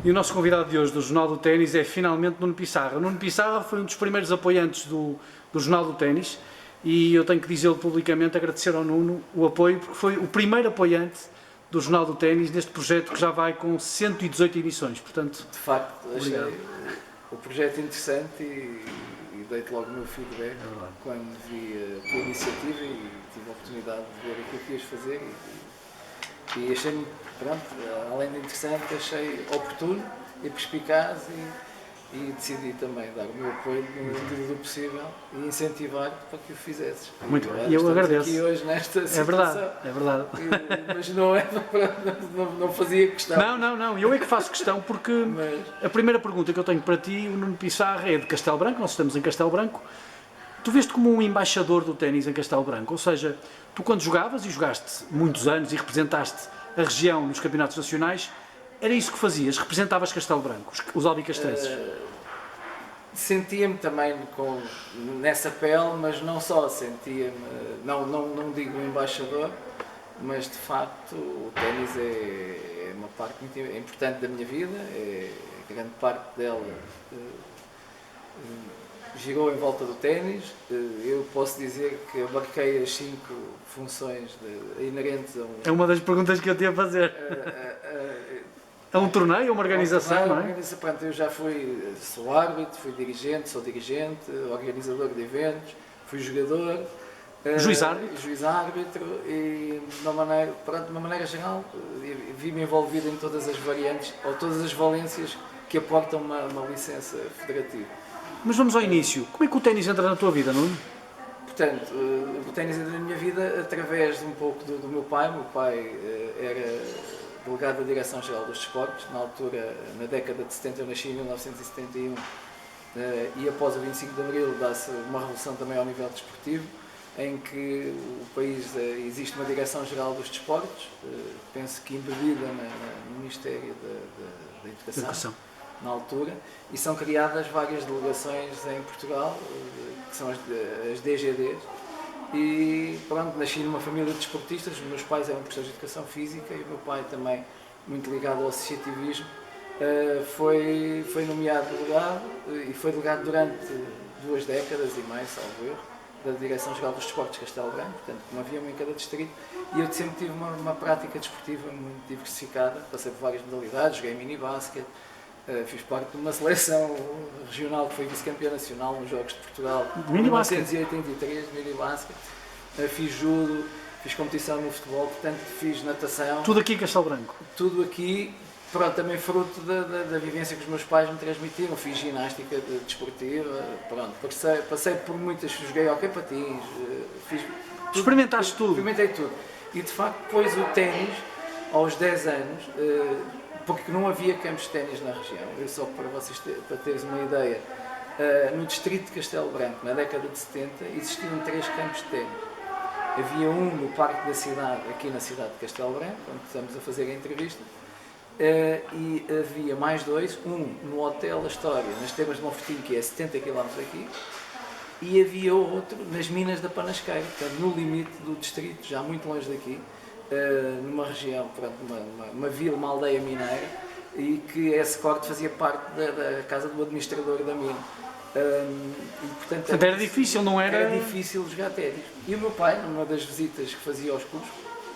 E o nosso convidado de hoje do Jornal do Ténis é finalmente Nuno Pissarra. Nuno Pissarra foi um dos primeiros apoiantes do Jornal do Ténis e eu tenho que dizê-lo publicamente, agradecer ao Nuno o apoio, porque foi o primeiro apoiante do Jornal do Ténis neste projeto que já vai com 118 emissões. Portanto, de facto, achei obrigado. o projeto interessante e dei-te logo o meu feedback quando vi a tua iniciativa e tive a oportunidade de ver aquilo que ias fazer e achei, pronto, além de interessante, achei oportuno e perspicaz e decidi também dar o meu apoio no medida do possível e incentivar-te para que o fizesses. Muito bem, e eu agradeço. Aqui hoje nesta situação. É verdade. Mas não é, não fazia questão. Não, eu é que faço questão porque a primeira pergunta que eu tenho para ti, o Nuno Pissarra, é de Castelo Branco, nós estamos em Castelo Branco. Tu veste como um embaixador do ténis em Castelo Branco, ou seja, tu quando jogavas, e jogaste muitos anos e representaste a região nos campeonatos nacionais, era isso que fazias, representavas Castelo Branco, os albicastrenses. Sentia-me também nessa pele, mas não só, sentia-me, não digo embaixador, mas de facto o ténis é uma parte muito importante da minha vida, grande parte dela girou em volta do ténis. Eu posso dizer que abarquei as 5 funções inerentes a um... É uma das perguntas que eu tinha a fazer. É um torneio, uma organização, não é? Pronto, eu já sou árbitro, fui dirigente, sou dirigente, organizador de eventos, fui jogador, juiz-árbitro e de uma maneira geral vi-me envolvido em todas as variantes ou todas as valências que aportam uma licença federativa. Mas vamos ao início. Como é que o ténis entra na tua vida, Nuno? Portanto, o ténis entra na minha vida através de um pouco do meu pai. O meu pai era delegado da Direção-Geral dos Desportos. Na altura, na década de 70, eu nasci em 1971 e após o 25 de Abril dá-se uma revolução também ao nível desportivo, em que o país existe uma Direção-Geral dos Desportos, penso que embebida no Ministério da Educação. Na altura, e são criadas várias delegações em Portugal, que são as DGDs, e pronto, nasci numa família de desportistas. Os meus pais eram professores de Educação Física e o meu pai também, muito ligado ao associativismo, foi nomeado delegado e foi delegado durante 2 décadas e mais, salvo erro, da Direção-Geral dos Desportos de Castelo Branco, portanto, não havia uma em cada distrito, e eu sempre tive uma prática desportiva muito diversificada, passei por várias modalidades, joguei mini-basket, fiz parte de uma seleção regional que foi vice-campeã nacional nos Jogos de Portugal em 1983, mini-basket, fiz judo, fiz competição no futebol, portanto fiz natação. Tudo aqui em Castelo Branco? Tudo aqui, pronto, também fruto da vivência que os meus pais me transmitiram. Fiz ginástica desportiva, pronto, passei por muitas, joguei hóquei patins, fiz tudo. Experimentaste tudo? Experimentei tudo. E de facto depois o ténis, aos 10 anos, porque não havia campos de ténis na região. Eu só para teres uma ideia, no distrito de Castelo Branco, na década de 70, existiam 3 campos de ténis. Havia um no Parque da Cidade, aqui na cidade de Castelo Branco, onde estamos a fazer a entrevista, e havia mais 2, um no Hotel Astoria, nas Termas de Monfortinho, que é a 70 km daqui, e havia outro nas Minas da Panasqueira, portanto, no limite do distrito, já muito longe daqui, numa região, pronto, uma vila, uma aldeia mineira, e que esse corte fazia parte da casa do administrador da mina. E, portanto, era difícil, não era? Era difícil jogar ténis. E o meu pai, numa das visitas que fazia aos clubes,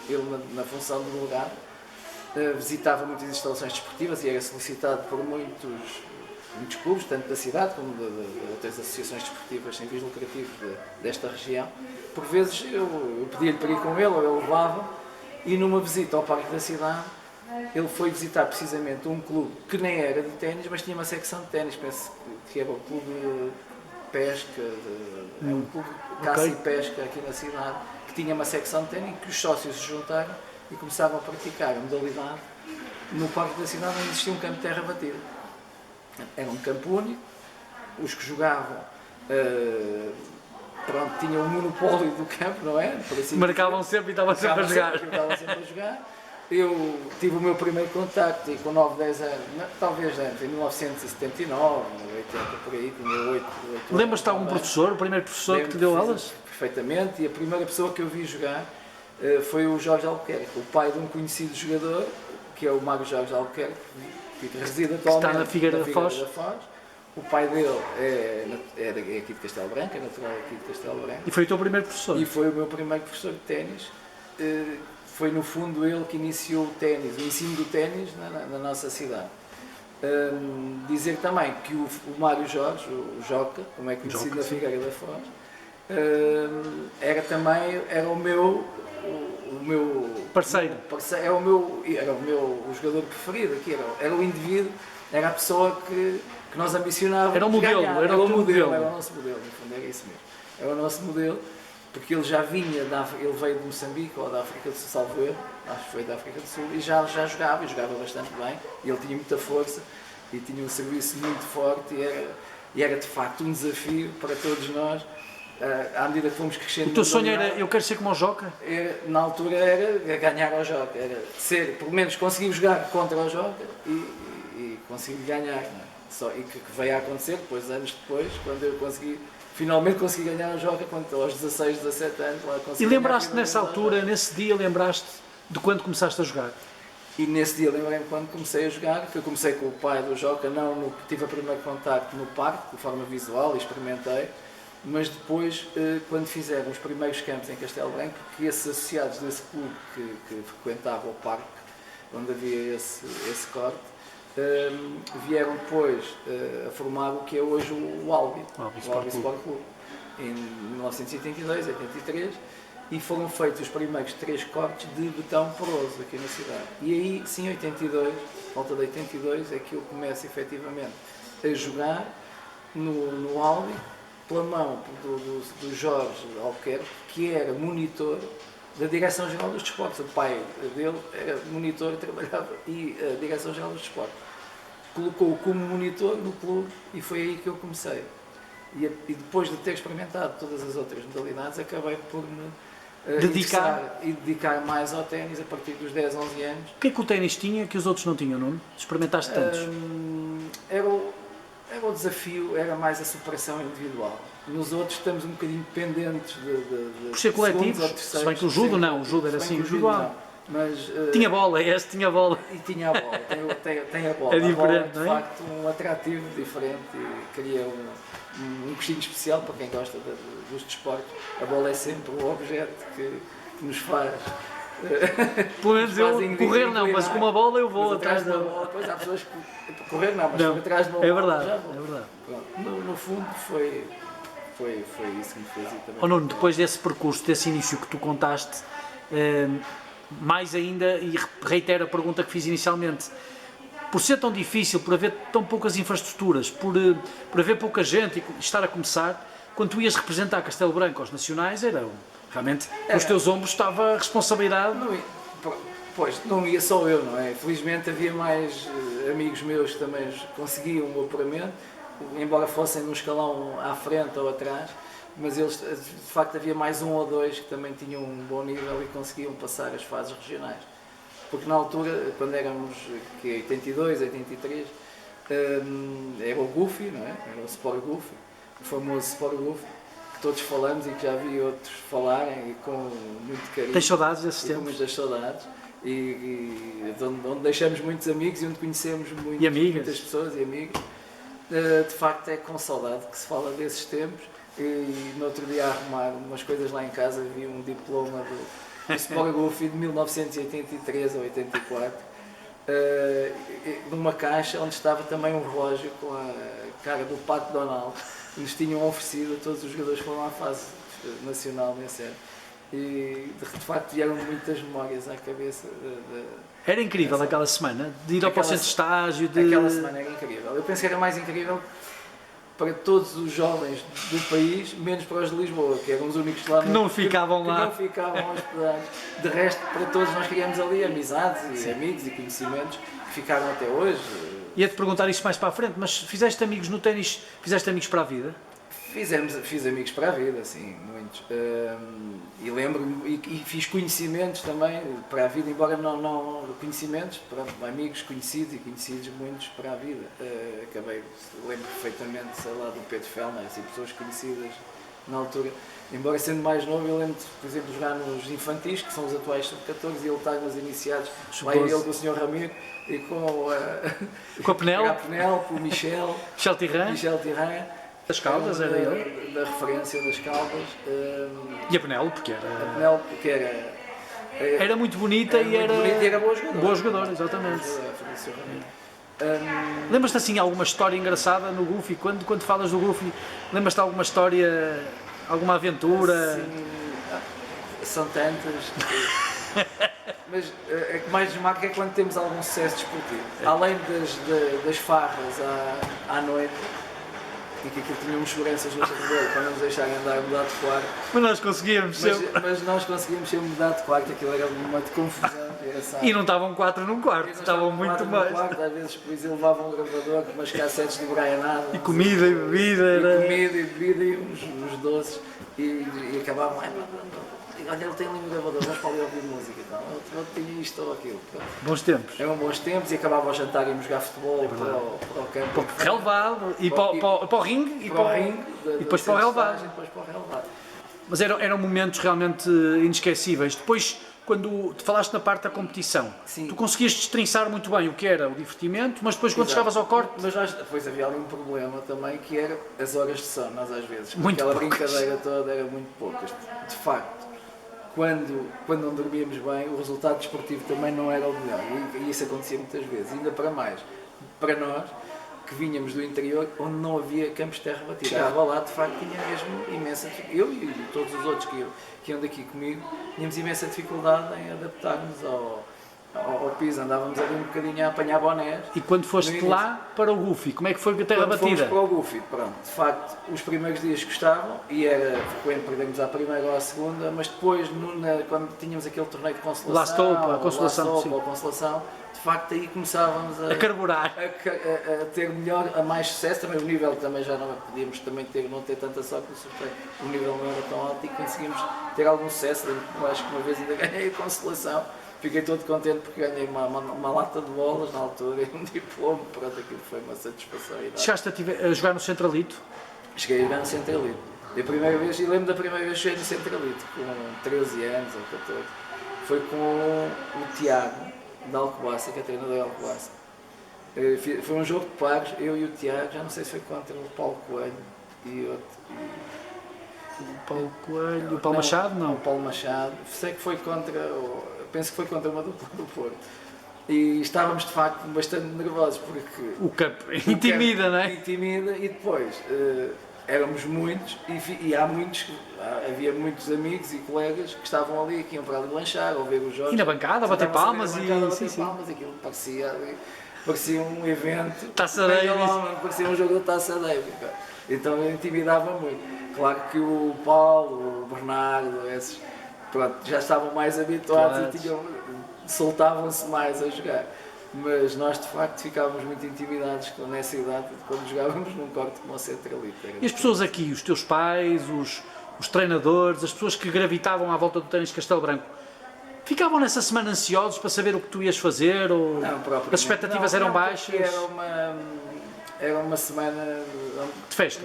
ele na função de delegado, visitava muitas instalações desportivas e era solicitado por muitos clubes, tanto da cidade como de outras associações desportivas sem fins lucrativos desta região. Por vezes eu pedia-lhe para ir com ele, ou ele levava. E numa visita ao Parque da Cidade, ele foi visitar precisamente um clube que nem era de ténis, mas tinha uma secção de ténis, penso que era o Clube de Pesca, um clube de caça e pesca aqui na cidade, que tinha uma secção de ténis, que os sócios se juntaram e começaram a praticar a modalidade no Parque da Cidade, onde existia um campo de terra batida. Era um campo único, os que jogavam tinham um monopólio do campo, não é? Assim, marcavam sempre e estavam sempre a jogar. Eu tive o meu primeiro contacto e com 9, 10 anos, talvez em 1979, 80, por aí, tinha 8 Lembras-te de algum professor, o primeiro professor que te deu aulas? Perfeitamente, e a primeira pessoa que eu vi jogar foi o Jorge Albuquerque, o pai de um conhecido jogador, que que é o Mário Jorge Albuquerque, que reside atualmente está na Figueira da Foz. O pai dele é aqui de Castelo Branco, é natural aqui de Castelo Branco. E foi o teu primeiro professor? E foi o meu primeiro professor de ténis. Foi no fundo ele que iniciou o ténis, o ensino do ténis na nossa cidade. Dizer também que o Mário Jorge, o Joca, como é conhecido na Figueira da Foz, era o meu parceiro. Era o meu jogador preferido aqui, era o indivíduo, era a pessoa que nós ambicionávamos. Era o modelo, ganhar. era o modelo. Era o nosso modelo, no fundo, era isso mesmo. Era o nosso modelo, porque ele já vinha, ele veio de Moçambique ou da África do Sul, salvo erro, acho que foi da África do Sul, e já jogava, e jogava bastante bem, e ele tinha muita força, e tinha um serviço muito forte, e era de facto um desafio para todos nós, à medida que fomos crescendo. O teu sonho era, eu quero ser como o Joca? Na altura era ganhar ao Joca, era ser, pelo menos conseguir jogar contra o Joca e conseguir ganhar, não é? E que veio a acontecer depois, anos depois, quando eu finalmente consegui ganhar ao Joca, aos 16, 17 anos. Lá consegui. E lembraste nessa altura, nesse dia, lembraste de quando começaste a jogar? E nesse dia lembrei-me quando comecei a jogar, que eu comecei com o pai do Joca, tive o primeiro contacto no parque, de forma visual, e experimentei, mas depois, quando fizeram os primeiros campos em Castelo Branco, que esses associados desse clube que frequentavam o parque, onde havia esse corte, vieram depois a formar o que é hoje o Albi Sport Clube, em 1982, 83, e foram feitos os primeiros 3 cortes de betão poroso aqui na cidade. E aí, sim, 82, volta de 82, é que eu começo efetivamente a jogar no Albi, pela mão do Jorge Albuquerque, que era monitor da Direção-Geral dos Desportos. O pai dele era monitor, trabalhava, e a Direção-Geral dos Desportos colocou-o como monitor no clube, e foi aí que eu comecei. E depois de ter experimentado todas as outras modalidades, acabei por me dedicar mais ao ténis a partir dos 10, 11 anos. O que é que o ténis tinha que os outros não tinham, Nuno? Experimentaste tantos? Era o desafio, era mais a superação individual. Nos outros estamos um bocadinho dependentes de por ser coletivos, se bem que o judo não, o judo era assim individual. Mas, tinha bola, tinha bola. E tinha a bola, tem a bola. É diferente, a bola é, de não é? facto, um atrativo diferente e cria um gostinho especial para quem gosta dos desportos. A bola é sempre o objeto que nos faz. Pelo menos eu correr não, mas com uma bola eu vou atrás da bola. Depois há pessoas que correr não, mas atrás de uma bola. É verdade, já vou. é verdade. No fundo foi isso que me fez ir também. Oh, Nuno, depois desse percurso, desse início que tu contaste, mais ainda, e reitero a pergunta que fiz inicialmente, por ser tão difícil, por haver tão poucas infraestruturas, por haver pouca gente e estar a começar, quando tu ias representar Castelo Branco aos nacionais, realmente nos teus ombros estava a responsabilidade. Pois, não ia só eu, não é? Felizmente havia mais amigos meus que também conseguiam o apuramento, embora fossem num escalão à frente ou atrás, mas eles, de facto, havia mais 1 ou 2 que também tinham um bom nível e conseguiam passar as fases regionais. Porque na altura, quando éramos 82, 83, era o Goofy, não é? Era o Sport Goofy, o famoso Sport Goofy, que todos falamos e que já vi outros falarem e com muito carinho. Tens saudades desses tempos? Com muitas saudades. E onde deixamos muitos amigos e onde conhecemos muitas pessoas e amigos. De facto é com saudade que se fala desses tempos. E no outro dia a arrumar umas coisas lá em casa vi um diploma do Sport Goofy de 1983 ou 84, numa caixa onde estava também um relógio com a cara do Pato Donald, que nos tinham oferecido a todos os jogadores que foram à fase nacional nesse ano. E de facto vieram muitas memórias à cabeça. Era incrível aquela semana, de ir ao centro de estágio. Aquela semana era incrível. Eu penso que era mais incrível para todos os jovens do país, menos para os de Lisboa, que eram os únicos lá que não ficavam lá. Que não ficavam hospedados. De resto, para todos nós criamos ali amizades e amigos e conhecimentos que ficaram até hoje. Ia-te perguntar isso mais para a frente, mas fizeste amigos no ténis, fizeste amigos para a vida? Fiz amigos para a vida, sim, muitos. E lembro-me, e fiz conhecimentos também para a vida, embora não conhecimentos, para amigos conhecidos e conhecidos muitos para a vida. Lembro perfeitamente, sei lá, do Pedro Fellner, assim, pessoas conhecidas na altura. Embora sendo mais novo, eu lembro de, por exemplo, jogar nos infantis, que são os atuais sub-14, e ele estar nos iniciados, lá ele com o Sr. Ramiro e com a Penel, o Michel Tirran, das Caldas, era ele. Da referência das Caldas. E a Penel, porque era. A Penel, porque era muito bonita e era. Bonita e era boa jogadora. Boa jogadora, exatamente. Lembras-te assim alguma história engraçada no Goofy? Quando falas do Goofy, lembras-te alguma história, alguma aventura? Sim, são tantas. Mas o que mais nos marca é quando temos algum sucesso desportivo. Além das farras à noite, e que aquilo tínhamos seguranças no corredor para não nos deixarem andar a mudar de quarto. Mas nós conseguíamos sempre. Mas nós conseguíamos sempre mudar de quarto, aquilo era uma de confusão. E não estavam 4 num quarto, estavam muito mais. Quarto, às vezes depois levavam um gravador, umas cassetes de Brian Adams. E comida e bebida. E bebida e uns doces. E acabavam, olha, ele tem ali um gravador, vamos para ali ouvir música e tal. Eu tinha isto ou aquilo. Bons tempos. Eram bons tempos e acabava o jantar e íamos jogar futebol para o campo. Para o relevado e para o ringue e depois para o relevado. Mas eram momentos realmente inesquecíveis. Depois, quando te falaste na parte da competição, sim, tu conseguias destrinçar muito bem o que era o divertimento, mas depois quando chegavas ao corte... Mas depois havia ali um problema também, que era as horas de sono, nós às vezes. Muito aquela poucas. Brincadeira toda era muito poucas. De facto, quando não dormíamos bem, o resultado desportivo também não era o melhor. E isso acontecia muitas vezes. Ainda para mais, para nós, que vinhamos do interior, onde não havia campos de terra batida. A Alvalade, de facto, tinha mesmo imensa dificuldade. Eu e todos os outros que andam aqui comigo, tínhamos imensa dificuldade em adaptar-nos ao piso. Andávamos ali um bocadinho a apanhar bonés. E quando foste lá para o Goofy, como é que foi a terra batida? Fomos para o Goofy, pronto. De facto, os primeiros dias gostavam e era frequente perdermos à primeira ou à segunda, mas depois, quando tínhamos aquele torneio de consolação, a consolação, de facto aí começávamos a carburar, a ter melhor, a mais sucesso. Também o nível também já não podíamos também não ter tanta sorte no sorteio, o nível não era tão alto e conseguimos ter algum sucesso. Eu acho que uma vez ainda ganhei a consolação, fiquei todo contente porque ganhei uma lata de bolas na altura e um diploma. Pronto, aquilo foi uma satisfação. Chegaste a jogar no Centralito? Cheguei a jogar no Centralito. A primeira vez, e lembro da primeira vez que joguei no Centralito, com 13 anos ou 14, foi com o Tiago da Alcobaça, que é treinador da Alcobaça. Foi um jogo de pares, eu e o Tiago, já não sei se foi contra o Paulo Coelho e outro. O Paulo Coelho, o Paulo Machado, não? O Paulo Machado, sei que foi penso que foi contra uma dupla do Porto. E estávamos de facto bastante nervosos porque... O campo intimida, não é? Intimida e depois éramos muitos e havia muitos amigos e colegas que estavam ali, que iam para ali lanchar ou ver os jogos. E na bancada, a bater palmas aquilo parecia um evento. Taça Davis. Parecia um jogo da Taça Davis. Então eu intimidava muito. Claro que o Paulo, o Bernardo, esses, pronto, já estavam mais habituados e soltavam-se mais a jogar. Mas nós de facto ficávamos muito intimidados nessa idade quando jogávamos num corte como o Centralito. E as pessoas aqui, os teus pais, os treinadores, as pessoas que gravitavam à volta do ténis de Castelo Branco, ficavam nessa semana ansiosos para saber o que tu ias fazer? Ou não, as expectativas eram baixas? Era uma semana de festa,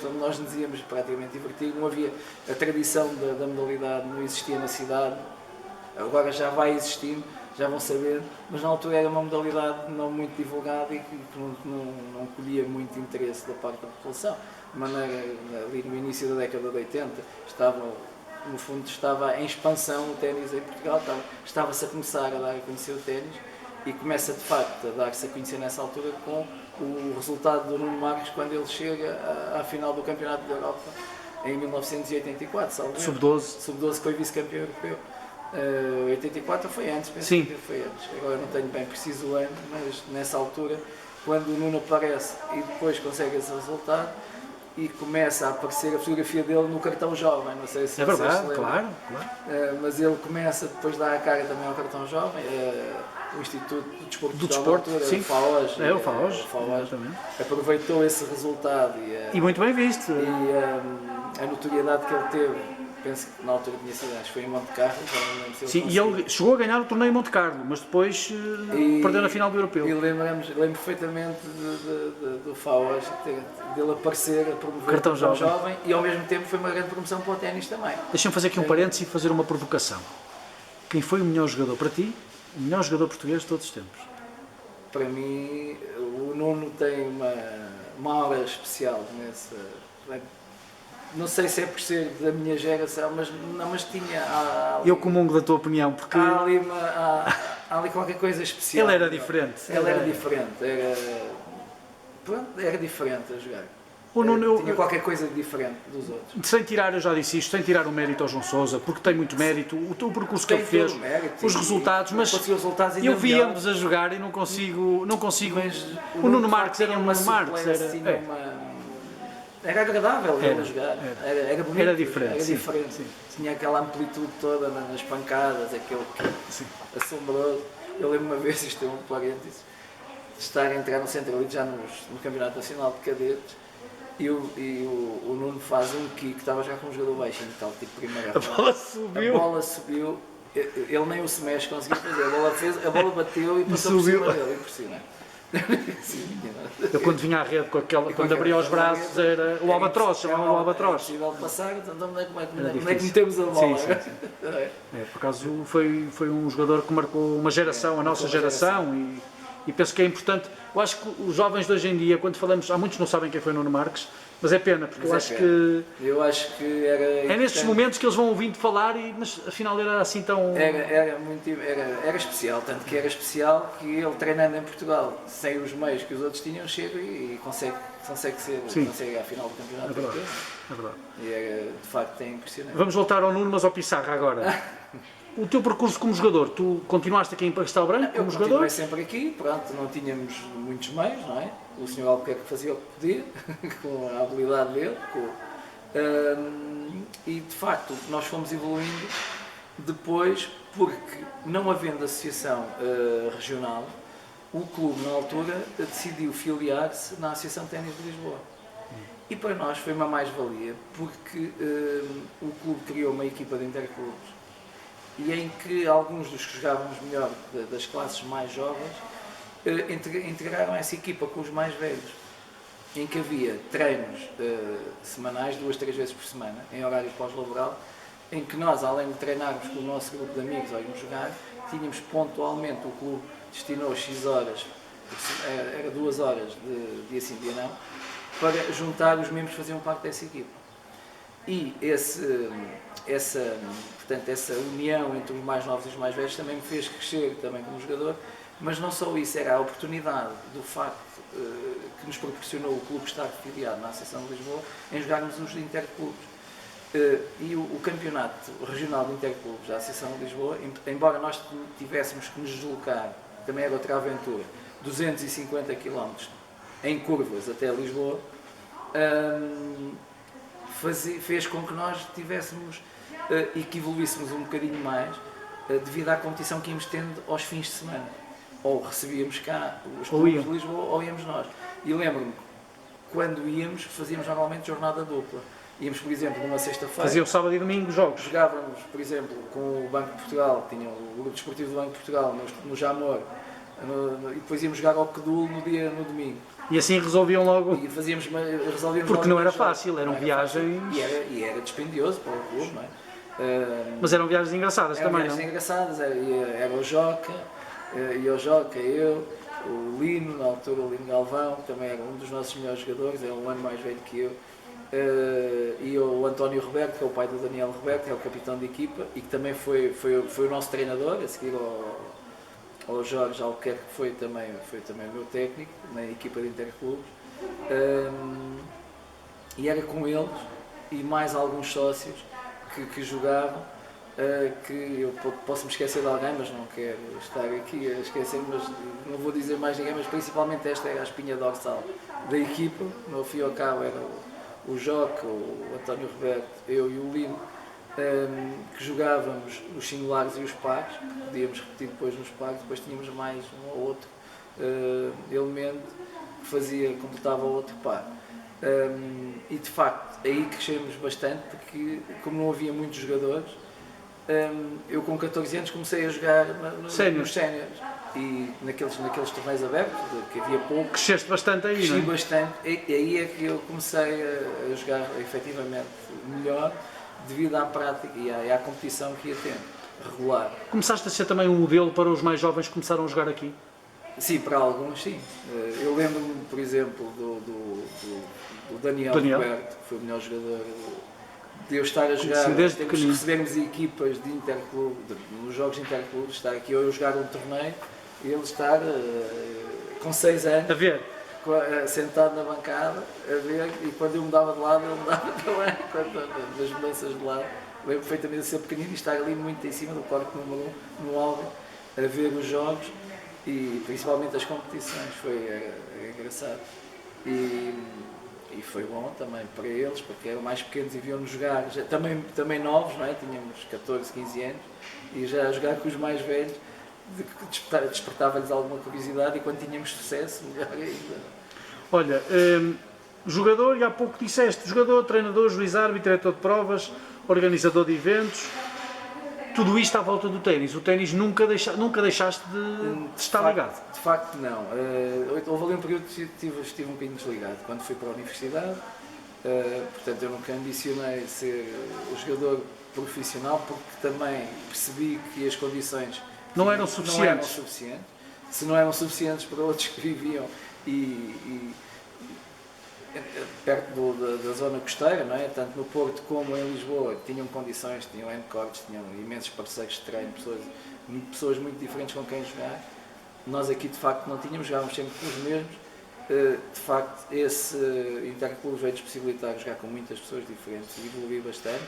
onde nós nos íamos praticamente divertir. Não havia a tradição da modalidade, não existia na cidade. Agora já vai existindo, já vão saber, mas na altura era uma modalidade não muito divulgada e que não colhia muito interesse da parte da população. De maneira, ali no início da década de 80, estava em expansão o ténis em Portugal, estava-se a começar a dar a conhecer o ténis e começa de facto a dar-se a conhecer nessa altura com o resultado do Nuno Marques quando ele chega à final do Campeonato da Europa em 1984, Sub-12 foi vice-campeão europeu. 84 foi antes, penso Sim. Que foi antes. Agora não tenho bem preciso o ano, mas nessa altura, quando o Nuno aparece e depois consegue esse resultado e começa a aparecer a fotografia dele no cartão jovem, não sei se é verdade, se claro. Mas ele começa depois a dar a cara também ao cartão jovem, o Instituto do Desporto, sim. O FAOJ, o FAOJ aproveitou esse resultado e muito bem visto. E a notoriedade que ele teve penso que na altura tinha sido, acho que foi em Monte Carlo, já não lembro se ele Sim, e conseguiu. ele chegou a ganhar o torneio em Monte Carlo, mas depois perdeu na final do Europeu. E lembro perfeitamente do Fauas, dele aparecer a promover Cartão o jovem. e ao mesmo tempo foi uma grande promoção para o ténis também. Deixa-me fazer aqui um parênteses e fazer uma provocação. Quem foi o melhor jogador para ti? O melhor jogador português de todos os tempos? Para mim, o Nuno tem uma aura especial nessa. Não sei se é por ser da minha geração, mas tinha. Eu comungo da tua opinião, porque Há ali qualquer coisa especial. ele era diferente. Ele era diferente. Era diferente a jogar. O Nuno, Tinha qualquer coisa diferente dos outros. sem tirar, eu já disse isto, sem tirar o mérito ao João Sousa, porque tem muito mérito, o percurso que ele Tem todo fez, o mérito os resultados, mas conseguiu resultados ainda eu vi melhores. ambos a jogar e não consigo. Mas O Nuno Marques era tinha um uma Nuno Marques, suplência, era, tinha era agradável ele a jogar, era bonito, Era diferente, era sim, diferente. sim. Tinha aquela amplitude toda nas pancadas, aquele Sim. assombroso. Eu lembro uma vez, isto é um parênteses, de estar a entrar no centro ali já no Campeonato Nacional de Cadetes e o Nuno faz um kick, estava já com um jogador baixinho, tal, tipo primeira A bola subiu. A bola subiu, ele nem o smash conseguiu fazer, a bola bateu e passou por subiu. cima dele, impressionante. Eu quando vinha à rede com aquela, quando abria os braços era o albatroz, chamava o albatroz. É impossível passar, então como é que difícil. metemos a bola? Sim, sim, sim. Por acaso foi um jogador que marcou uma geração, a nossa geração, e penso que é importante. Eu acho que os jovens de hoje em dia, quando falamos, há muitos que não sabem quem foi Nuno Marques, mas é pena, porque eu acho que era é nestes momentos que eles vão ouvindo falar, mas afinal era assim tão... Era especial, tanto que era especial que ele treinando em Portugal, sem os meios que os outros tinham, chega e consegue ir à final do campeonato. É verdade. E era, de facto, é impressionante. Vamos voltar ao Nuno, mas ao Pissarra agora. O teu percurso como jogador, tu continuaste aqui em Castelo Branco como jogador? Eu continuei sempre aqui, pronto, não tínhamos muitos meios, não é? O Sr. Albuquerque fazia o que podia, com a habilidade dele, e de facto nós fomos evoluindo depois, porque não havendo associação regional, o clube na altura decidiu filiar-se na Associação de Ténis de Lisboa. E para nós foi uma mais-valia, porque o clube criou uma equipa de interclubes e em que alguns dos que jogávamos melhor das classes mais jovens integraram essa equipa com os mais velhos, em que havia treinos semanais, 2, 3 vezes por semana, em horário pós-laboral, em que nós, além de treinarmos com o nosso grupo de amigos ou irmos jogar, tínhamos pontualmente, o clube destinou X horas, era 2 horas de dia sim, dia não, para juntar os membros que faziam parte dessa equipa. E essa união entre os mais novos e os mais velhos também me fez crescer também como jogador, mas não só isso, era a oportunidade do facto que nos proporcionou o clube estar filiado na Associação de Lisboa em jogarmos os interclubes. E o campeonato regional de interclubes da Associação de Lisboa, embora nós tivéssemos que nos deslocar, também era outra aventura, 250 km em curvas até Lisboa, fez com que nós tivéssemos e que evoluíssemos um bocadinho mais devido à competição que íamos tendo aos fins de semana. Ou recebíamos cá os clubes de Lisboa ou íamos nós. E lembro-me, quando íamos, fazíamos normalmente jornada dupla. Íamos, por exemplo, numa sexta-feira. Fazia o sábado e domingo jogos. Jogávamos, por exemplo, com o Banco de Portugal, tinha o grupo desportivo do Banco de Portugal no Jamor, e depois íamos jogar ao Quedul no domingo. E assim resolviam logo. E resolvíamos porque logo não era jogos. fácil, eram viagens. E era dispendioso para o clube, não é? Mas eram viagens engraçadas também, não? Eram viagens engraçadas, era o Joca, eu, o Lino, na altura o Lino Galvão, que também era um dos nossos melhores jogadores, é um ano mais velho que eu, e o António Roberto, que é o pai do Daniel Roberto, que é o capitão de equipa e que também foi o nosso treinador, a seguir ao Jorge Albuquerque, que foi também o meu técnico na equipa de interclubes, e era com eles e mais alguns sócios que jogavam, que eu posso me esquecer de alguém, mas não quero estar aqui a esquecer, mas não vou dizer mais ninguém, mas principalmente esta era a espinha dorsal da equipa. No fim e ao cabo era o Joca, o António Roberto, eu e o Lino, que jogávamos os singulares e os pares, podíamos repetir depois nos pares, depois tínhamos mais um ou outro elemento que completava o outro par. E de facto, aí crescemos bastante, porque como não havia muitos jogadores, eu com 14 anos comecei a jogar nos séniores. E naqueles torneios abertos, que havia pouco. Cresceste bastante aí, cresci não é? bastante, e aí é que eu comecei a jogar efetivamente melhor, devido à prática e à competição que ia tendo, regular. Começaste a ser também um modelo para os mais jovens que começaram a jogar aqui? Sim, para alguns sim. Eu lembro-me, por exemplo, do Daniel Roberto, que foi o melhor jogador, de eu estar a jogar, recebermos equipas de interclube, nos jogos de interclube, estar aqui eu jogar um torneio e ele estar com 6 anos a ver, sentado na bancada a ver, e quando eu mudava de lado ele mudava também, das mudanças de lado. Lembro perfeitamente de ser pequenino e estar ali muito em cima do corpo número 1 no álbum a ver os jogos e principalmente as competições. Foi engraçado e foi bom também para eles, porque eram mais pequenos e viam-nos jogar, já, também novos, não é? Tínhamos 14, 15 anos, e já a jogar com os mais velhos, despertava-lhes alguma curiosidade, e quando tínhamos sucesso, melhor ainda. Olha, jogador, e há pouco disseste, jogador, treinador, juiz árbitro, diretor de provas, organizador de eventos, tudo isto à volta do ténis. O ténis nunca deixaste de estar ligado? De facto não. Houve ali um período que estive um bocadinho desligado, quando fui para a universidade. Portanto, eu nunca ambicionei ser jogador profissional, porque também percebi que as condições não eram suficientes. Se não eram suficientes para outros que viviam perto da zona costeira, não é? Tanto no Porto como em Lisboa, tinham condições, tinham N-cortes, tinham imensos parceiros de treino, pessoas muito diferentes com quem jogar. Nós aqui de facto não tínhamos, jogávamos sempre com os mesmos. De facto, esse interclube veio-nos possibilitar jogar com muitas pessoas diferentes e evoluir bastante.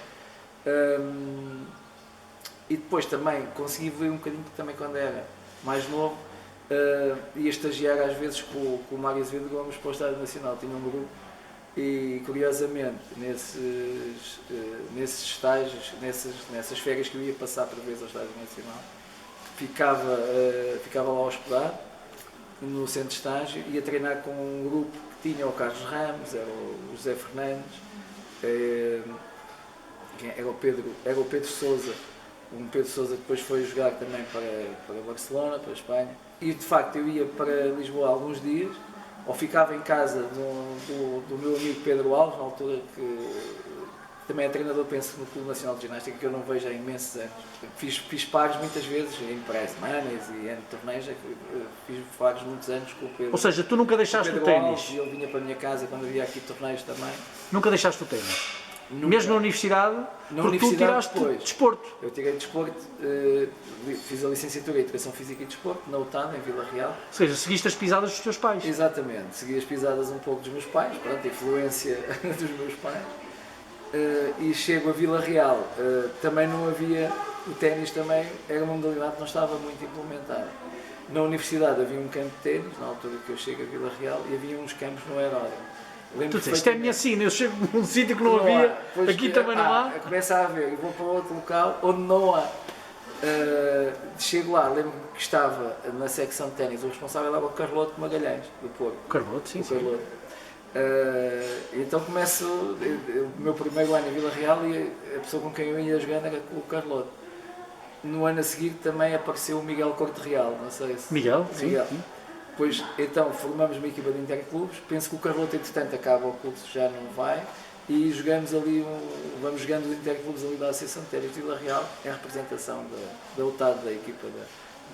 E depois também consegui evoluir um bocadinho, porque também quando era mais novo ia estagiar às vezes com o Mário Azevedo Gomes para o Estádio Nacional, tinha um grupo, e curiosamente nesses estágios, nessas férias que eu ia passar por vezes ao Estádio Nacional, ficava lá hospedado no centro de estágio, ia treinar com um grupo que tinha o Carlos Ramos, era o José Fernandes, era o Pedro Sousa. Um Pedro Sousa que depois foi jogar também para Barcelona, para a Espanha. E de facto eu ia para Lisboa alguns dias, ou ficava em casa do meu amigo Pedro Alves, na altura que também é treinador, penso, no Clube Nacional de Ginástica, que eu não vejo há imensos anos. Fiz pares muitas vezes, em pré-semanas e em torneios, fiz pares muitos anos com o Pedro. Ou seja, tu nunca deixaste o ténis? E ele vinha para a minha casa quando havia aqui torneios também. Nunca deixaste o ténis? Nunca. Mesmo na universidade? Porque tu tiraste desporto. Eu tirei desporto, fiz a licenciatura em Educação Física e Desporto, na UTAD, em Vila Real. Ou seja, seguiste as pisadas dos teus pais? Exatamente, segui as pisadas um pouco dos meus pais, pronto, influência dos meus pais. E chego a Vila Real, também não havia, o ténis também era uma modalidade que não estava muito implementada. Na universidade havia um campo de ténis, na altura que eu chego a Vila Real, e havia uns campos no Aeródromo. Tu disseste, isto é a minha sina, eu chego num sítio que não havia, aqui também não há. Começa a haver, eu vou para outro local onde não há. Chego lá, lembro-me que estava na secção de ténis, o responsável era o Carloto Magalhães, do Porto. O Carloto, sim, sim. Carloto. Então começo, o meu primeiro ano em Vila Real, e a pessoa com quem eu ia jogando era com o Carloto. No ano a seguir também apareceu o Miguel Corte Real, não sei se... Miguel, sim. Pois, então, formamos uma equipa de interclubes, penso que o Carloto, entretanto, acaba o curso, já não vai, e jogamos ali, vamos jogando os interclubes ali da Associação de Ténis de Vila Real, em representação da UTAD, da equipa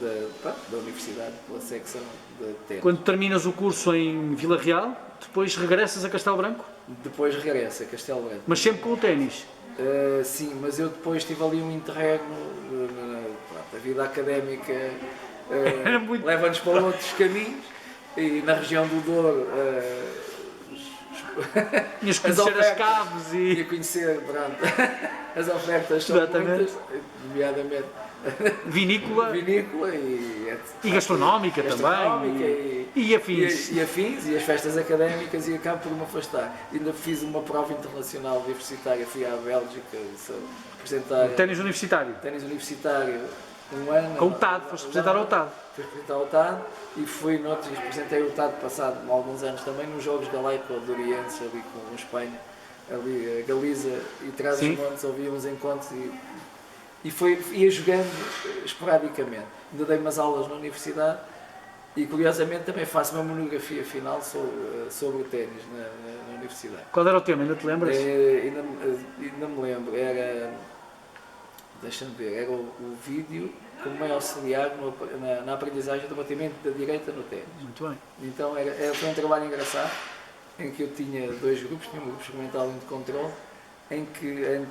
da Universidade, pela secção de ténis. Quando terminas o curso em Vila Real, depois regressas a Castelo Branco? Depois regresso a Castelo Branco. Mas sempre com o ténis? Sim, mas eu depois tive ali um interregno, a vida académica leva-nos para outros caminhos, e na região do Douro tinhas que conhecer as caves e conhecer, as ofertas são muitas, nomeadamente vinícola e gastronómica também e afins. E afins, e as festas académicas, e acabo por me afastar. Ainda fiz uma prova internacional universitária, fui à Bélgica representar ténis universitário. Ténis universitário. Um ano. Com o TAD, foste representar ao TAD. Fui fui representar o TAD e fui noutros, e representei o TAD passado alguns anos também nos Jogos Galaico do Oriente, ali com a Espanha, ali a Galiza e Trás-os-Montes, havia uns encontros ia jogando esporadicamente. Ainda dei umas aulas na universidade e curiosamente também faço uma monografia final sobre o ténis na universidade. Qual era o tema? Ainda te lembras? Ainda me lembro, deixa-me ver, era o vídeo como meio auxiliar na aprendizagem do batimento da direita no ténis. Muito bem. Então foi um trabalho engraçado, em que eu tinha dois grupos, tinha um grupo experimental e um de controle, em que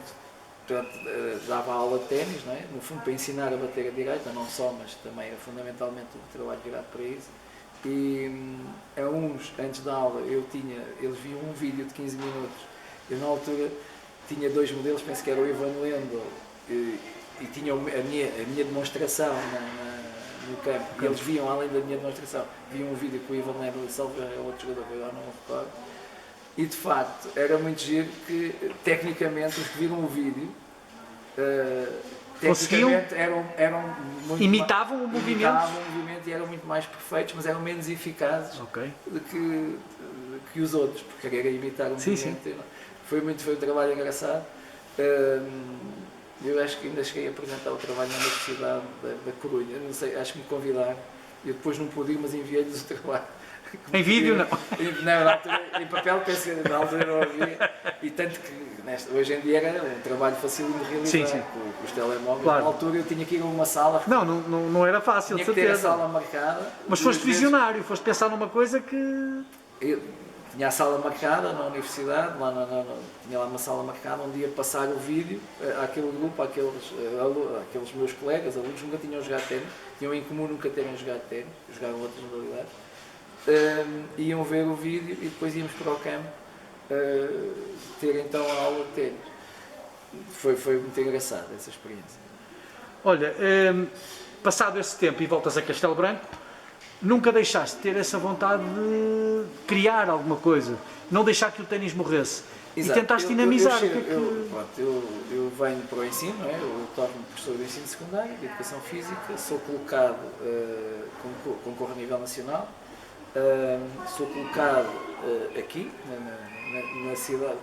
dava aula de ténis, não é? No fundo para ensinar a bater a direita, não só, mas também era fundamentalmente o trabalho virado para isso. E a uns, antes da aula, eles viam um vídeo de 15 minutos. Eu na altura tinha dois modelos, penso que era o Ivan Lendl e tinha a minha demonstração no campo. E eles viam, além da minha demonstração, viam um vídeo com o Ivan Lendl e salvo outro jogador, eu não me recordo. E de facto, era muito giro que, tecnicamente, os que viram o vídeo, tecnicamente eram muito imitavam o movimento? Imitavam o movimento e eram muito mais perfeitos, mas eram menos eficazes do que os outros, porque era imitar o movimento. Sim. Foi um trabalho engraçado. Eu acho que ainda cheguei a apresentar o trabalho na Universidade da Corunha, não sei, acho que me convidaram, eu depois não pude ir, mas enviei-lhes o trabalho. Em vídeo não? Não, na altura, em papel, penso que na altura não havia, e tanto que hoje em dia era um trabalho fácil de realizar, com os telemóveis. Claro. Na altura eu tinha que ir a uma sala. Não era fácil, tinha que ter a sala marcada. Mas foste visionário, foste pensar numa coisa que... Eu tinha a sala marcada na universidade, tinha lá uma sala marcada onde ia passar o vídeo àquele grupo, àqueles meus colegas, alunos, nunca tinham jogado ténis, tinham em comum nunca terem jogado ténis, jogavam outras modalidades. Iam ver o vídeo e depois íamos para o campo ter então a aula de ténis. Foi muito engraçado essa experiência. Olha, passado esse tempo e voltas a Castelo Branco, nunca deixaste de ter essa vontade de criar alguma coisa, não deixar que o ténis morresse. Exato. E tentaste dinamizar. Eu venho para o ensino, não é? Eu torno-me professor de ensino secundário, de educação física, sou colocado, concorro a nível nacional. Sou colocado aqui na cidade,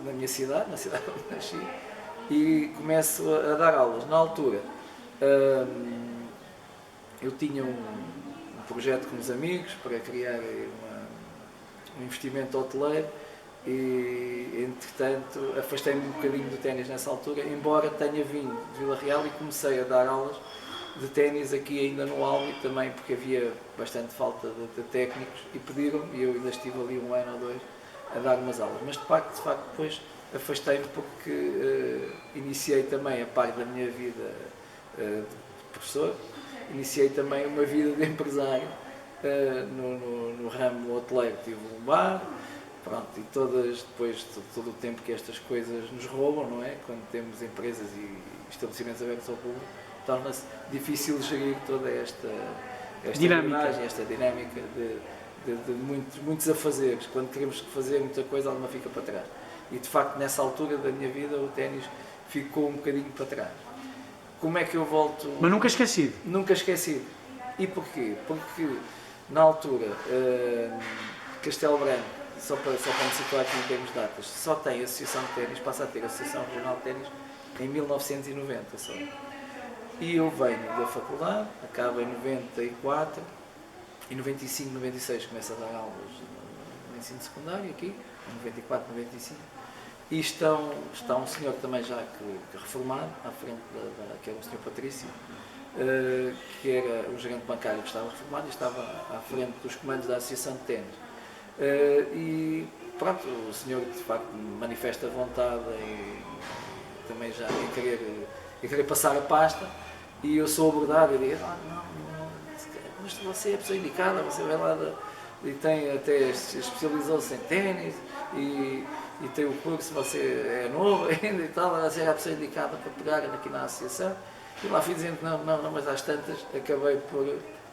na minha cidade, na cidade onde nasci, e começo a dar aulas. Na altura eu tinha um projeto com os amigos para criar um investimento hoteleiro e entretanto afastei-me um bocadinho do ténis nessa altura, embora tenha vindo de Vila Real e comecei a dar aulas de ténis aqui ainda no Albi também, porque havia bastante falta de técnicos e pediram-me, e eu ainda estive ali um ano ou dois a dar umas aulas, mas de facto depois afastei-me porque iniciei também a parte da minha vida de professor, iniciei também uma vida de empresário no ramo hoteleiro, tive um bar, pronto, e depois todo o tempo que estas coisas nos roubam, não é? Quando temos empresas e estabelecimentos abertos ao público, torna-se difícil gerir toda esta dinâmica, esta dinâmica de muitos afazeres. Quando queremos fazer muita coisa, alguma fica para trás. E de facto, nessa altura da minha vida, o ténis ficou um bocadinho para trás. Como é que eu volto? Mas nunca esquecido? Nunca esquecido. E porquê? Porque na altura, Castelo Branco, só para me situar aqui em termos de datas, só tem Associação de Ténis, passa a ter Associação Regional de Ténis em 1990 só. E eu venho da faculdade, acabo em 94, em 95, 96 começo a dar aulas no ensino secundário aqui, em 94, 95, e está um senhor também já que reformado, à frente que era o senhor Patrício, que era o gerente bancário que estava reformado e estava à frente dos comandos da Associação de Ténis. E pronto, o senhor de facto manifesta vontade também já em querer passar a pasta. E eu sou abordado e digo, não, mas você é a pessoa indicada, você vai lá e especializou-se em ténis e tem o curso, você é novo ainda e tal, você é a pessoa indicada para pegar aqui na associação. E lá fui dizendo, não, mas às tantas acabei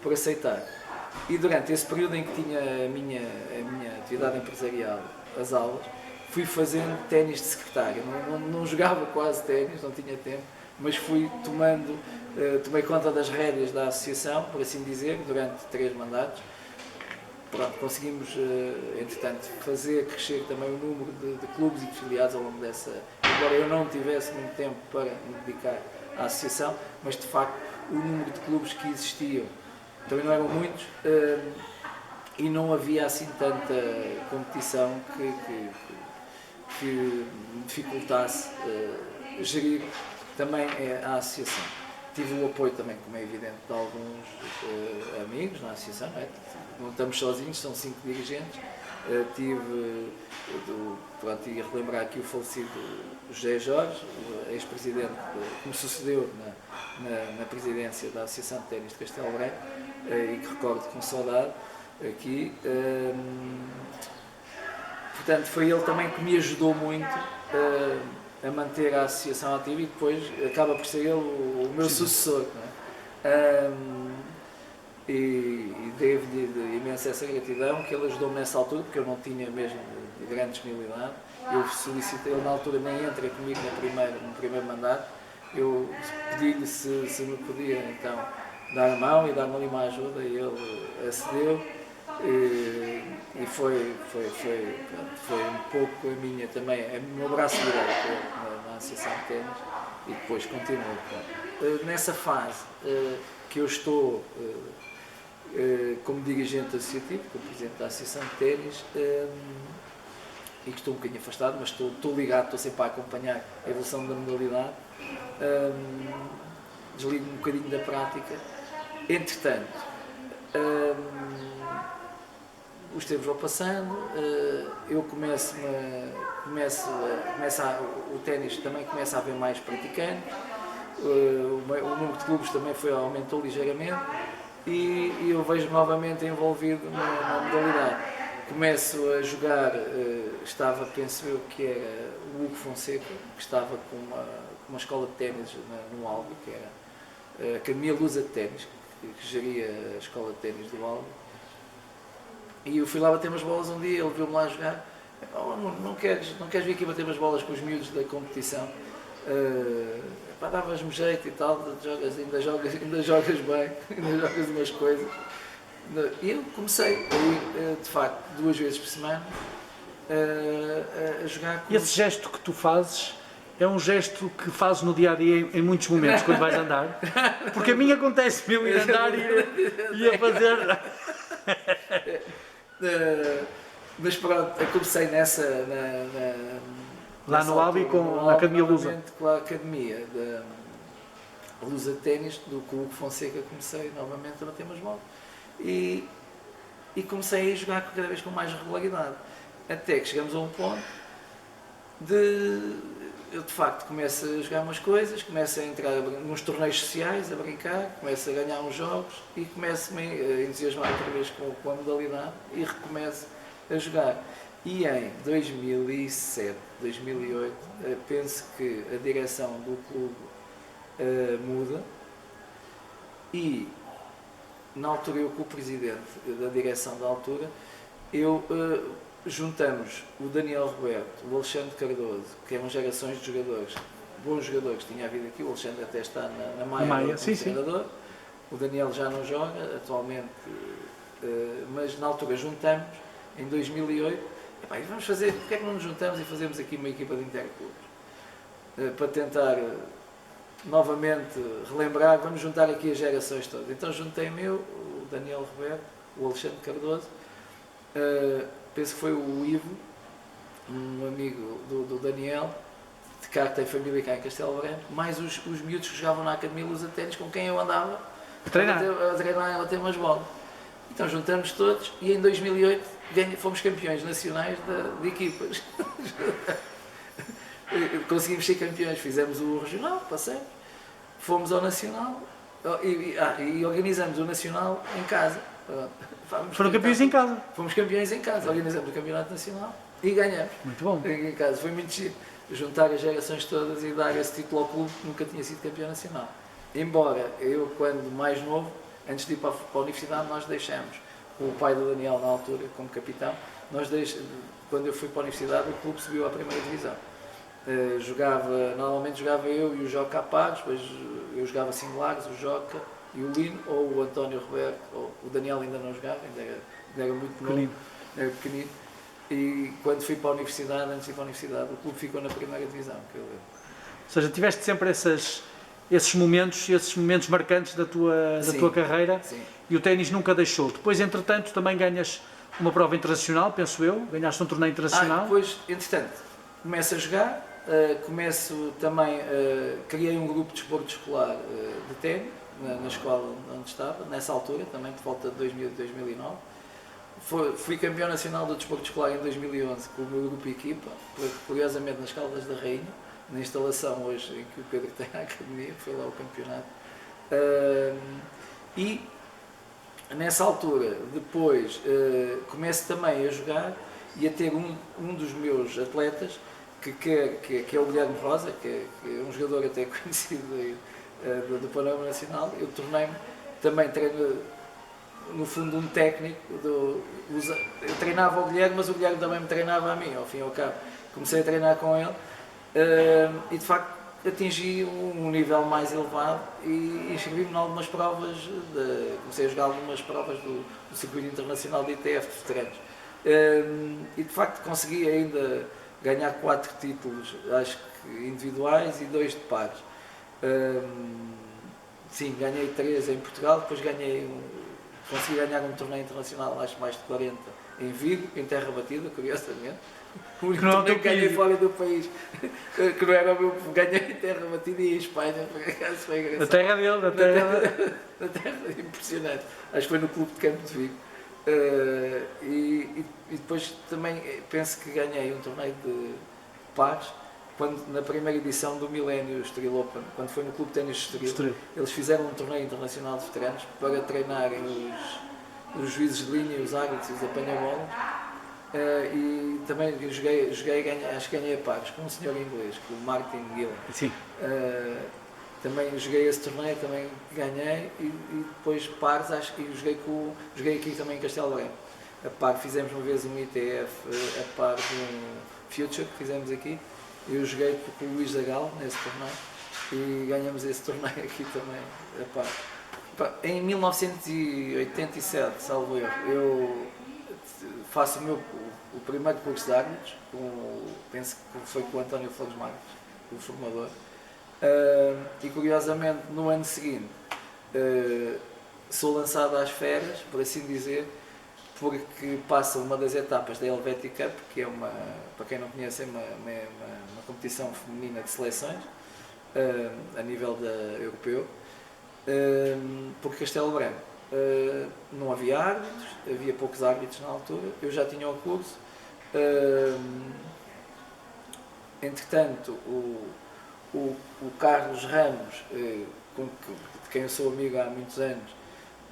por aceitar. E durante esse período em que tinha a minha atividade empresarial, as aulas, fui fazendo ténis de secretário. Não jogava quase ténis, não tinha tempo, mas fui tomando tomei conta das rédeas da associação, por assim dizer, durante 3 mandatos. Pronto, conseguimos, entretanto, fazer crescer também o número de clubes e de filiados ao longo dessa... Embora eu não tivesse muito tempo para me dedicar à associação, mas de facto o número de clubes que existiam também não eram muitos, e não havia assim tanta competição que me dificultasse gerir também a associação. Tive o apoio também, como é evidente, de alguns amigos na associação, não estamos sozinhos, são 5 dirigentes. Pronto, ia relembrar aqui o falecido José Jorge, ex-presidente que me sucedeu na presidência da Associação de Ténis de Castelo Branco, e que recordo com saudade aqui. Portanto, foi ele também que me ajudou muito a manter a associação ativa, e depois acaba por ser ele o meu sucessor. Não é? E devo-lhe imensa essa gratidão, que ele ajudou-me nessa altura, porque eu não tinha mesmo de grande disponibilidade. Eu solicitei, ele na altura nem entra comigo no primeiro mandato, eu pedi-lhe se me podia então dar a mão e dar-me ali uma ajuda, e ele acedeu, e foi um pouco a minha também, o meu braço direito na Associação de Ténis, e depois continuou. Nessa fase que eu estou como dirigente associativo, como presidente da Associação de Ténis, e que estou um bocadinho afastado, mas estou ligado, estou sempre a acompanhar a evolução da modalidade, desligo-me um bocadinho da prática. Entretanto, os tempos vão passando, eu o ténis também começa a haver mais praticantes, o número de clubes também aumentou ligeiramente, e eu vejo novamente envolvido na modalidade. Começo a jogar, penso eu que era o Hugo Fonseca, que estava com uma escola de ténis no Albi, que era a Academia Lusa de Ténis, que geria a escola de ténis do Albi. E eu fui lá bater umas bolas um dia, ele viu-me lá jogar. Não queres vir aqui bater umas bolas com os miúdos da competição? Davas-me jeito e tal, ainda jogas bem, ainda jogas umas coisas. E eu comecei, de facto, 2 vezes por semana a jogar com... Esse gesto que tu fazes é um gesto que fazes no dia-a-dia em muitos momentos, quando vais andar? Porque a mim acontece-me eu ir andar e a fazer... Mas pronto, eu comecei nessa... Lá no Albi com a Academia Lusa. Com a Academia da Lusa de Ténis, com o Hugo Fonseca, comecei novamente a bater umas bolas. E comecei a jogar cada vez com mais regularidade, até que chegamos a um ponto eu de facto começo a jogar umas coisas, começo a entrar nos torneios sociais, a brincar, começo a ganhar uns jogos e começo-me a entusiasmar outra vez com a modalidade e recomeço a jogar. E em 2007, 2008, penso que a direção do clube muda, e na altura eu com o presidente da direção da altura, juntamos o Daniel Roberto, o Alexandre Cardoso, que eram gerações de jogadores, bons jogadores que tinha havido aqui. O Alexandre até está na Maia, sim, treinador. O Daniel já não joga atualmente, mas na altura juntamos, em 2008, vamos fazer, porque é que não nos juntamos e fazemos aqui uma equipa de interclubes? Para tentar novamente relembrar, vamos juntar aqui as gerações todas. Então juntei-me eu, o Daniel Roberto, o Alexandre Cardoso, penso que foi o Ivo, um amigo do Daniel, de cá, que tem família cá em Castelo Branco, mais os miúdos que jogavam na Academia Lusa de Ténis, com quem eu andava a treinar a bater umas bolas. Então juntamos todos, e em 2008 fomos campeões nacionais de equipas. Conseguimos ser campeões, fizemos o regional, passei, fomos ao nacional e organizamos o nacional em casa. Foram campeões em casa? Fomos campeões em casa, organizamos o campeonato nacional e ganhamos. Muito bom. Em casa, foi muito giro, juntar as gerações todas e dar esse título ao clube que nunca tinha sido campeão nacional. Embora eu, quando mais novo, antes de ir para a universidade, nós deixamos, com o pai do Daniel na altura, como capitão, quando eu fui para a universidade, o clube subiu à primeira divisão. Normalmente jogava eu e o João Capares, depois eu jogava singulares, o Joca e o Lino, ou o António Roberto, ou o Daniel ainda não jogava, ainda era muito novo, era pequenino. E quando fui para a universidade, antes de ir para a universidade, o clube ficou na primeira divisão, que eu lembro. Ou seja, tiveste sempre esses momentos marcantes da tua carreira. Sim. E o ténis nunca deixou. Depois, entretanto, também ganhas uma prova internacional, penso eu, ganhaste um torneio internacional. Depois, entretanto, começo a jogar, começo também, criei um grupo de desporto escolar de ténis, na escola onde estava, nessa altura, também por volta de 2000, 2009. Fui campeão nacional do desporto escolar em 2011 com o meu grupo e equipa, curiosamente nas Caldas da Rainha, na instalação hoje em que o Pedro tem a academia, foi lá o campeonato. E nessa altura, depois, começo também a jogar e a ter um dos meus atletas, que é o Guilherme Rosa, que é um jogador até conhecido aí, do panorama nacional. Eu tornei-me também no fundo um técnico, eu treinava o Guilherme, mas o Guilherme também me treinava a mim, ao fim e ao cabo. Comecei a treinar com ele e de facto atingi um nível mais elevado e inscrevi-me em algumas provas, comecei a jogar algumas provas do circuito internacional de ITF de veteranos. E de facto consegui ainda ganhar 4 títulos, acho que individuais e 2 de pares. Sim, ganhei 3 em Portugal, depois consegui ganhar um torneio internacional, acho mais de 40, em Vigo, em terra batida, curiosamente. O único torneio que ganhei fora do país, que não era o meu, ganhei em terra batida e em Espanha, foi engraçado. Da terra dele, da terra, impressionante. Acho que foi no Clube de Campo de Vigo. E depois também penso que ganhei um torneio de pares, na primeira edição do Millennium Estoril Open, quando foi no Clube de Ténis de Estoril, eles fizeram um torneio internacional de veteranos para treinarem os juízes de linha, os árbitros e os apanha-bolas. E também joguei, acho que ganhei a pares com um senhor inglês, com o Martin Gill. Sim. Também joguei esse torneio, também ganhei e depois pares, acho que joguei aqui também em Castelo Branco. A par fizemos uma vez um ITF, a par de um Future que fizemos aqui. Eu joguei com o Luís Zagal nesse torneio e ganhamos esse torneio aqui também, a par. Em 1987, salvo erro, eu faço o primeiro curso de árbitros, penso que foi com o António Flores Marques, o formador, e curiosamente no ano seguinte sou lançado às férias, por assim dizer, porque passa uma das etapas da Helvetic Cup, que é para quem não conhece, é uma competição feminina de seleções, a nível europeu, porque Castelo Branco não havia árbitros, havia poucos árbitros na altura, eu já tinha o curso, entretanto o Carlos Ramos, de quem eu sou amigo há muitos anos,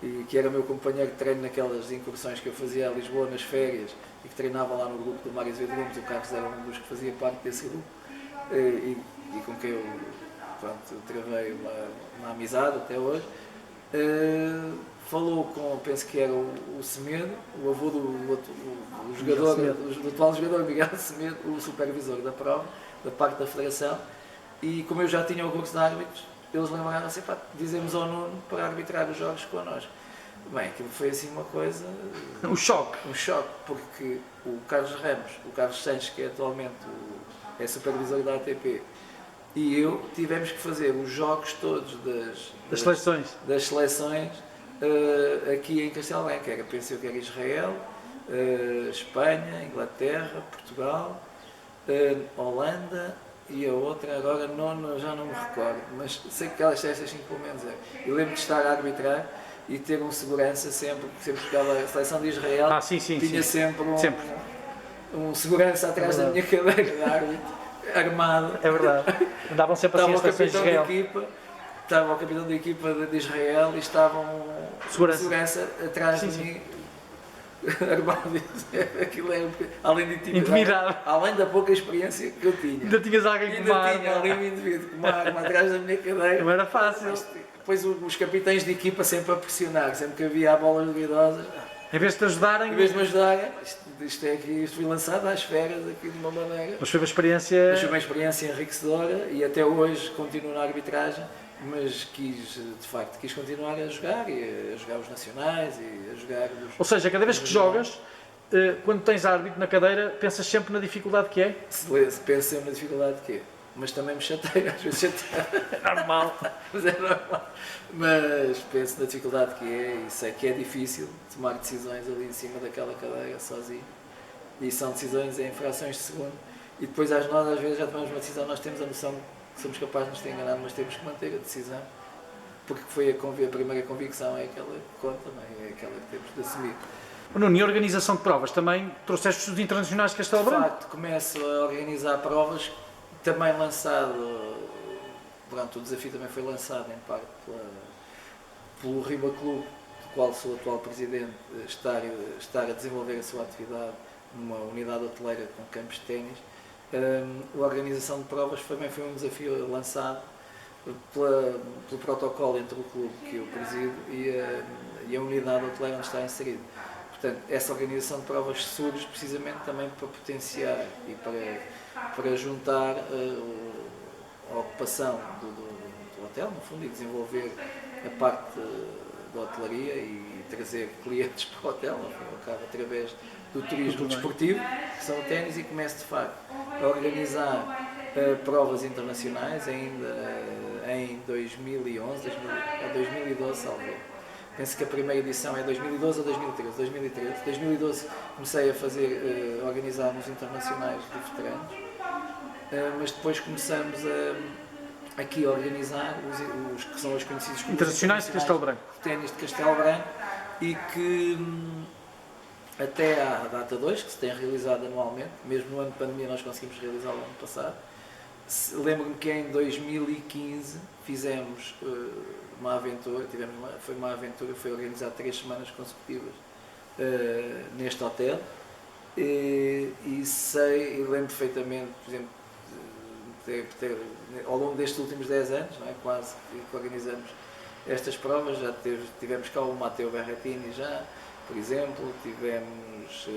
e que era meu companheiro de treino naquelas incursões que eu fazia a Lisboa nas férias e que treinava lá no grupo do Mário Azevedo Gomes, o Carlos era um dos que fazia parte desse grupo e com quem eu travei uma amizade até hoje. Falou com, penso que era o Semedo, o avô do atual jogador Miguel Semedo, o supervisor da prova, da parte da federação, e como eu já tinha o curso de árbitros, eles lembraram assim, dizemos ao Nuno para arbitrar os jogos connosco. Bem, aquilo foi assim uma coisa... Um choque, porque o Carlos Ramos, o Carlos Sanches, que é atualmente é supervisor da ATP, e eu tivemos que fazer os jogos todos das seleções aqui em Castelo Branco. Pensei que era Israel, Espanha, Inglaterra, Portugal, Holanda, e a outra agora já não me recordo, mas sei que aquelas 5 pelo menos é. Eu lembro de estar a arbitrar e ter um segurança sempre jogava a seleção de Israel, tinha sempre um segurança atrás da minha cadeira de árbitro, armado. É verdade, andavam sempre assim as seleções de Israel. Estava o capitão da equipa de Israel e estava um segurança atrás de mim, armado. Aquilo era além de intimidade, além da pouca experiência que eu tinha. Ainda tinhas alguém com uma arma. Tinha ali um indivíduo com uma arma atrás da minha cadeira. Não era fácil. Depois os capitães de equipa sempre a pressionar, sempre que havia a bolas duvidosas. Em vez de te ajudarem. Em vez de me ajudarem, isto foi lançado às férias aqui de uma maneira. Mas foi uma experiência. Mas foi uma experiência enriquecedora e até hoje continuo na arbitragem. mas quis continuar a jogar, e a jogar os nacionais, e a jogar Ou seja, cada vez que jogas, quando tens árbitro na cadeira, pensas sempre na dificuldade que é? Se penso sempre na dificuldade que é. Mas também me chateia, às vezes chateia. É normal. Mas é normal. Mas penso na dificuldade que é, e sei que é difícil tomar decisões ali em cima daquela cadeira, sozinho. E são decisões em frações de segundo. E depois nós às vezes já tomamos uma decisão, nós temos a noção que somos capazes de nos ter enganado, mas temos que manter a decisão. Porque foi a primeira convicção, é aquela que conta, não é? É aquela que temos de assumir. Nuno, e a organização de provas? Também trouxeste os internacionais de Castelo De Branco? facto, começo a organizar provas, também lançado, pronto, o desafio também foi lançado em parte pelo Riba Clube, do qual sou o atual presidente, estar a desenvolver a sua atividade numa unidade hoteleira com campos de ténis. A organização de provas também foi um desafio lançado pelo protocolo entre o clube que eu presido e a unidade hoteleira onde está inserido. Portanto, essa organização de provas surge precisamente também para potenciar e para juntar a ocupação do hotel, no fundo, e desenvolver a parte da hotelaria e trazer clientes para o hotel, ao fim e ao cabo, através do turismo desportivo, que são o ténis, e começo de facto a organizar provas internacionais ainda em 2011, 2012, salvo. Penso que a primeira edição é 2012 ou 2013. 2012 comecei a organizar nos internacionais de veteranos, mas depois começamos aqui a organizar os que são os conhecidos como Internacionais de Castelo Branco. Ténis de Castelo Branco, e que até à data 2, que se tem realizado anualmente, mesmo no ano de pandemia nós conseguimos realizá-lo no ano passado. Lembro-me que em 2015 fizemos uma aventura, foi organizar 3 semanas consecutivas neste hotel, e lembro perfeitamente, por exemplo, ao longo destes últimos 10 anos, não é, quase, que organizamos estas provas, já tivemos cá o Matteo Berrettini por exemplo, tivemos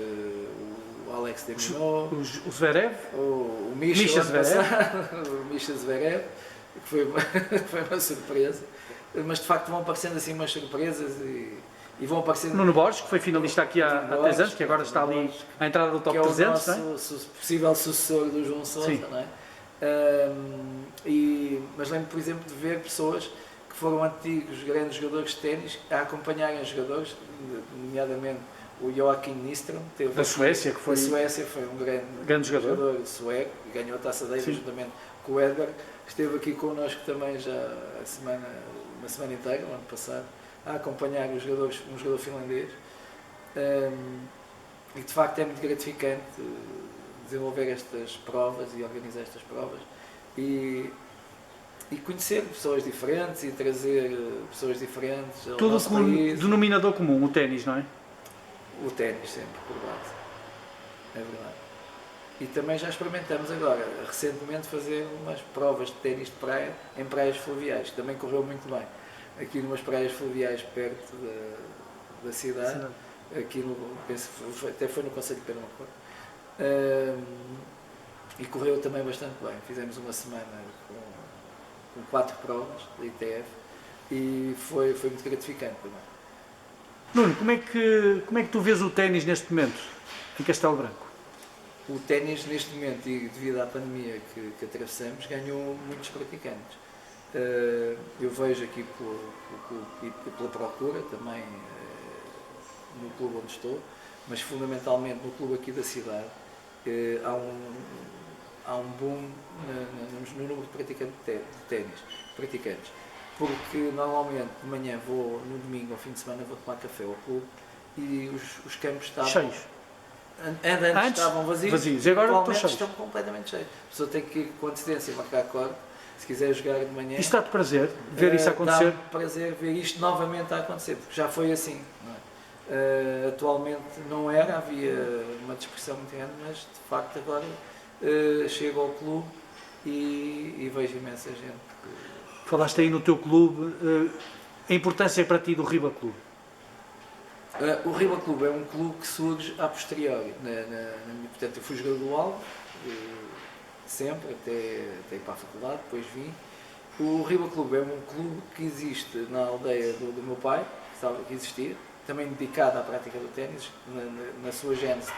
o Alex de Minaur, o Zverev, o Misha Zverev, que foi uma surpresa, mas de facto vão aparecendo assim umas surpresas e vão aparecendo... Nuno Borges, que foi finalista aqui há 3 anos, que agora está ali à entrada do top 300, que é o nosso possível sucessor do João Sousa, não é? Mas lembro, por exemplo, de ver pessoas que foram antigos grandes jogadores de ténis a acompanharem os jogadores, nomeadamente o Joakim Nistrom, da Suécia, que foi um grande jogador sueco, e ganhou a Taça Davis juntamente com o Edgar, que esteve aqui connosco também já uma semana inteira, no ano passado, a acompanhar um jogador finlandês, e de facto é muito gratificante desenvolver estas provas e organizar estas provas e conhecer pessoas diferentes e trazer pessoas diferentes ao tudo nosso com país. um denominador comum, o ténis, não é? O ténis sempre, por base. É verdade. E também já experimentamos agora, recentemente, fazer umas provas de ténis de praia em praias fluviais, que também correu muito bem. Aqui numas praias fluviais perto da cidade, aqui até foi no Conselho de Pernambuco. E correu também bastante bem. Fizemos uma semana com 4 provas da ITF e foi muito gratificante também. Nuno, como é que tu vês o ténis neste momento em Castelo Branco? O ténis neste momento, e devido à pandemia que atravessamos, ganhou muitos praticantes. Eu vejo aqui pelo clube e pela procura também no clube onde estou, mas fundamentalmente no clube aqui da cidade, há um boom no número de praticantes de ténis, porque normalmente de manhã no domingo, ao fim de semana, vou tomar café ao clube e os campos estavam cheios. Antes estavam vazios e agora estão completamente cheios. A pessoa tem que ir com antecedência, marcar a corda, se quiser jogar de manhã. Isto dá-te prazer ver isso acontecer? Dá-me prazer ver isto novamente a acontecer, porque já foi assim. Não é? Atualmente não havia uma dispersão muito grande, mas de facto agora chego ao clube e vejo imensa gente. Falaste aí no teu clube, a importância para ti do Riba Clube. O Riba Clube é um clube que surge a posteriori. Portanto, eu fui jogador do Alvo, sempre, até ir para a faculdade, depois vim, O Riba Clube é um clube que existe na aldeia do meu pai, que existia, também dedicado à prática do ténis. Na sua gênese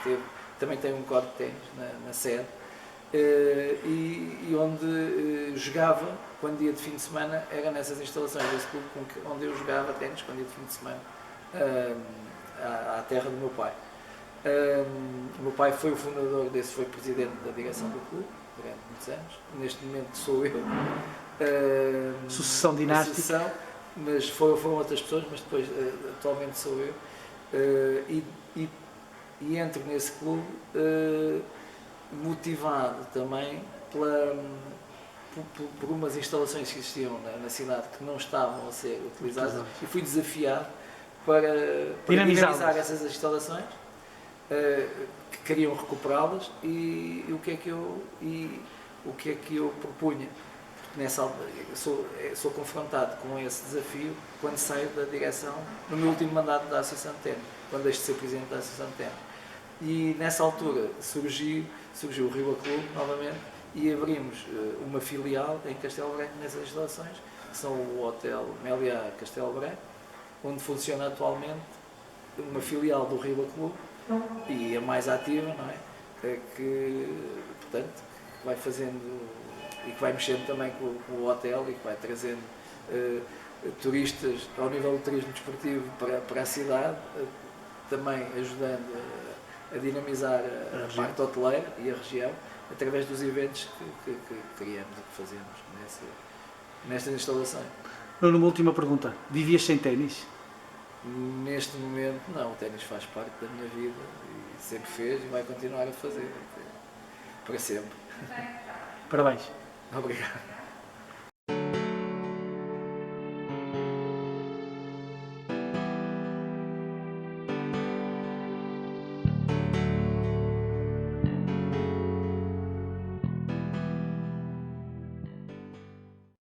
também tem um código de ténis na sede, e onde jogava, quando dia de fim de semana, era nessas instalações desse clube onde eu jogava ténis, quando dia de fim de semana, à terra do meu pai. O meu pai foi o fundador foi presidente da direção do clube durante muitos anos. Neste momento sou eu. Sucessão dinástica. Sucessão, mas foram outras pessoas, mas depois atualmente sou eu. E entro nesse clube motivado também por umas instalações que existiam na cidade que não estavam a ser utilizadas, e fui desafiado para dinamizar essas instalações, que queriam recuperá-las, e o que é que eu propunha. Sou confrontado com esse desafio quando saio da direção, no meu último mandato da Associação de Ténis, quando deixo de ser presidente da Associação de Ténis. E nessa altura surgiu o Riba Clube novamente, e abrimos uma filial em Castelo Branco nessas instalações, que são o Hotel Meliá Castelo Branco, onde funciona atualmente uma filial do Riba Clube, e a mais ativa, não é? Portanto, que vai fazendo e que vai mexendo também com o hotel, e que vai trazendo turistas ao nível do turismo desportivo para a cidade, também ajudando a dinamizar a parte hoteleira e a região, através dos eventos que criamos e que fazemos nestas instalações. Numa última pergunta, vivias sem ténis? Neste momento não, o ténis faz parte da minha vida e sempre fez e vai continuar a fazer, para sempre. Parabéns. Obrigado.